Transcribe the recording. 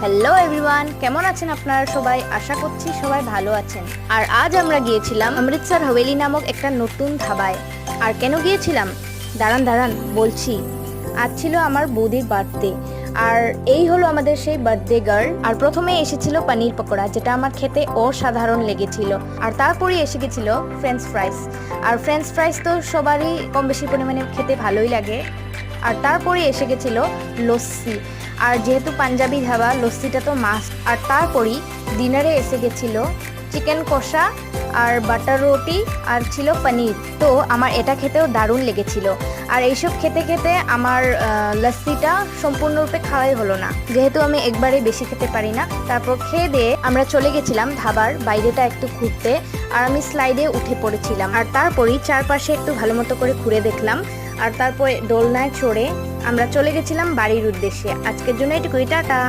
Hello everyone, কেমন আছেন আপনারা সবাই? আশা করছি সবাই ভালো আছেন। আর আজ আমরা গিয়েছিলাম অমৃতসর হাভেলি নামক একটা নতুন ধাবায়। আর কেন গিয়েছিলাম দাঁড়ান বলছি। আজ ছিল আমার বৌদির বার্থডে, আর এই হলো আমাদের সেই বার্থডে গার্ল। আর প্রথমে এসেছিল পনির পকোড়া, যেটা আমার খেতে অসাধারণ লেগেছিল। আর তারপরে এসে গেছিল ফ্রেঞ্চ ফ্রাইস। আর ফ্রেঞ্চ ফ্রাইস তো সবারই কম বেশি পরিমাণে খেতে ভালোই লাগে। আর তারপরে এসে গেছিল লস্যি, আর যেহেতু পাঞ্জাবি ধাবা, লস্যিটা তো মাস্ট। আর তারপরই ডিনারে এসে গেছিল চিকেন কষা আর বাটার রুটি, আর ছিল পনির। তো আমার এটা খেতেও দারুণ লেগেছিল। আর এইসব খেতে খেতে আমার লস্যিটা সম্পূর্ণরূপে খাওয়াই হলো না, যেহেতু আমি একবারে বেশি খেতে পারি না। তারপর খেয়ে দিয়ে আমরা চলে গেছিলাম ধাবার বাইরেটা একটু ঘুরতে, আর আমি স্লাইডে উঠে পড়েছিলাম। আর তারপরই চারপাশে একটু ভালো মতো করে ঘুরে দেখলাম। আর তারপরে দোলনায় চড়ে আমরা চলে গেছিলাম বাড়ির উদ্দেশ্যে। আজকের জন্য এটুকুই, টাটা।